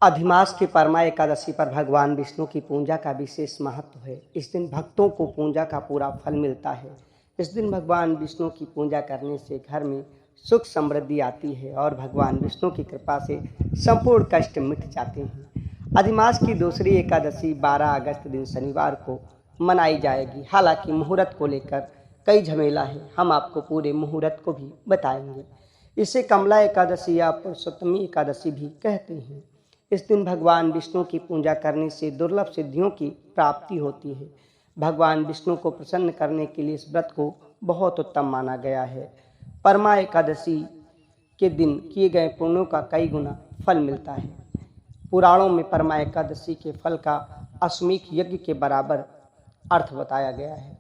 अधिमास की परमा एकादशी पर भगवान विष्णु की पूजा का विशेष महत्व है। इस दिन भक्तों को पूजा का पूरा फल मिलता है। इस दिन भगवान विष्णु की पूजा करने से घर में सुख समृद्धि आती है और भगवान विष्णु की कृपा से संपूर्ण कष्ट मिट जाते हैं। अधिमास की दूसरी एकादशी 12 अगस्त दिन शनिवार को मनाई जाएगी। हालांकि मुहूर्त को लेकर कई झमेला है, हम आपको पूरे मुहूर्त को भी बताएंगे। इसे कमला एकादशी या पुरुषोत्तमी एकादशी भी कहते हैं। इस दिन भगवान विष्णु की पूजा करने से दुर्लभ सिद्धियों की प्राप्ति होती है। भगवान विष्णु को प्रसन्न करने के लिए इस व्रत को बहुत उत्तम माना गया है। परमा एकादशी के दिन किए गए पुण्यों का कई गुना फल मिलता है। पुराणों में परमा एकादशी के फल का अश्वमेध यज्ञ के बराबर अर्थ बताया गया है।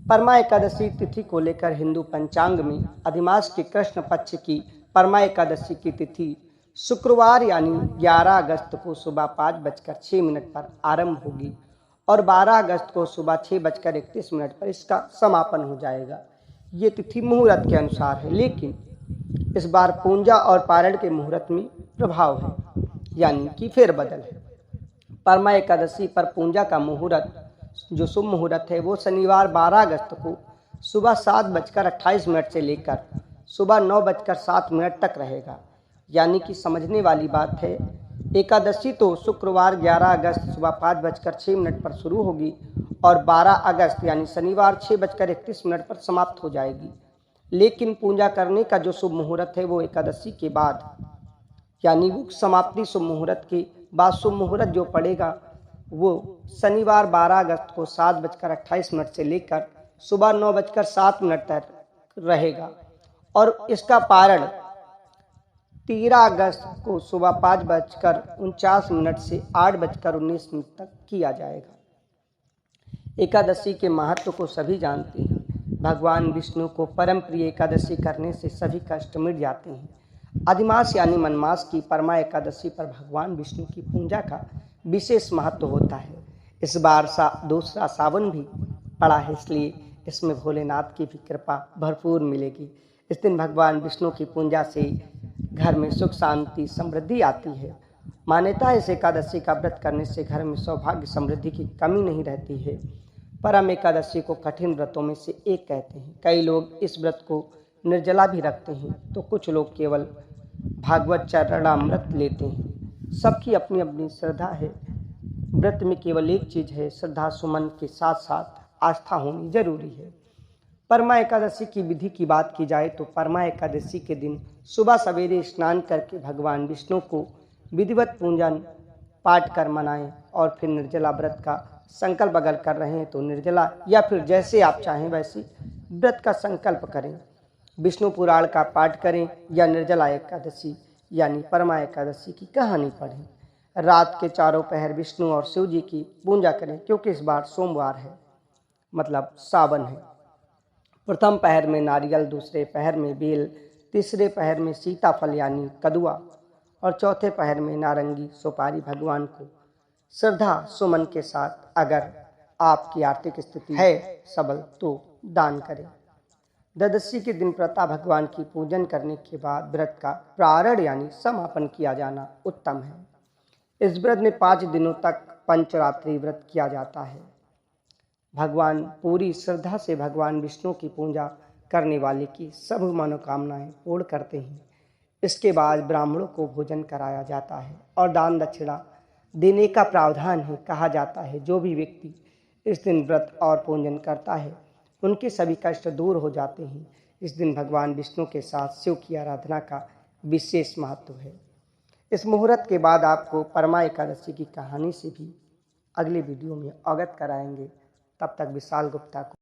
परमा एकादशी तिथि को लेकर हिंदू पंचांग में अधिमास के कृष्ण पक्ष की परमा एकादशी की तिथि शुक्रवार यानी 11 अगस्त को सुबह 5:06 पर आरंभ होगी और 12 अगस्त को सुबह 6:31 पर इसका समापन हो जाएगा। ये तिथि मुहूर्त के अनुसार है, लेकिन इस बार पूजा और पारण के मुहूर्त में प्रभाव है, यानी कि फेरबदल है। परमा एकादशी पर पूजा का मुहूर्त जो शुभ मुहूर्त है वो शनिवार 12 अगस्त को सुबह 7:28 से लेकर सुबह 9:07 तक रहेगा। यानी कि समझने वाली बात है, एकादशी तो शुक्रवार 11 अगस्त सुबह 5:06 पर शुरू होगी और 12 अगस्त यानी शनिवार 6:31 पर समाप्त हो जाएगी। लेकिन पूजा करने का जो शुभ मुहूर्त है वो एकादशी के बाद, यानी वो समाप्ति शुभ मुहूर्त के बाद शुभ मुहूर्त जो पड़ेगा वो शनिवार 12 अगस्त को 7:28 से लेकर सुबह 9:07 तक रहेगा और इसका पारण 13 अगस्त को सुबह 5:49 से 8:19 तक किया जाएगा। एकादशी के महत्व को सभी जानते हैं। भगवान विष्णु को परम प्रिय एकादशी करने से सभी कष्ट मिट जाते हैं। अधिमास यानी मनमास की परमा एकादशी पर भगवान विष्णु की पूजा का विशेष महत्व होता है। इस बार दूसरा सावन भी पड़ा है, इसलिए इसमें भोलेनाथ की भी कृपा भरपूर मिलेगी। इस दिन भगवान विष्णु की पूजा से घर में सुख शांति समृद्धि आती है। मान्यता है इस एकादशी का व्रत करने से घर में सौभाग्य समृद्धि की कमी नहीं रहती है। परम एकादशी को कठिन व्रतों में से एक कहते हैं। कई लोग इस व्रत को निर्जला भी रखते हैं तो कुछ लोग केवल भागवत चरणामृत लेते हैं। सबकी अपनी अपनी श्रद्धा है। व्रत में केवल एक चीज है, श्रद्धा सुमन के साथ साथ आस्था होनी जरूरी है। परमा एकादशी की विधि की बात की जाए तो परमा एकादशी के दिन सुबह सवेरे स्नान करके भगवान विष्णु को विधिवत पूजन पाठ कर मनाएं और फिर निर्जला व्रत का संकल्प अगर कर रहे हैं तो निर्जला या फिर जैसे आप चाहें वैसे व्रत का संकल्प करें। विष्णु पुराण का पाठ करें या निर्जला एकादशी यानी परमा एकादशी की कहानी पढ़ें। रात के चारों पहर विष्णु और शिव जी की पूजा करें, क्योंकि इस बार सोमवार है, मतलब सावन है। प्रथम पहर में नारियल, दूसरे पहर में बेल, तीसरे पहर में सीताफल यानी कदुआ और चौथे पहर में नारंगी सुपारी भगवान को श्रद्धा सुमन के साथ अगर आपकी आर्थिक स्थिति है सबल तो दान करें। द्वादशी के दिन प्रातः भगवान की पूजन करने के बाद व्रत का प्रारंभ यानी समापन किया जाना उत्तम है। इस व्रत में 5 दिनों तक पंचरात्रि व्रत किया जाता है। भगवान पूरी श्रद्धा से भगवान विष्णु की पूजा करने वाले की सब मनोकामनाएं पूर्ण करते हैं। इसके बाद ब्राह्मणों को भोजन कराया जाता है और दान दक्षिणा देने का प्रावधान है। कहा जाता है जो भी व्यक्ति इस दिन व्रत और पूजन करता है उनके सभी कष्ट दूर हो जाते हैं। इस दिन भगवान विष्णु के साथ शिव की आराधना का विशेष महत्व है। इस मुहूर्त के बाद आपको परमा एकादशी की कहानी से भी अगले वीडियो में अवगत कराएंगे। तब तक विशाल गुप्ता को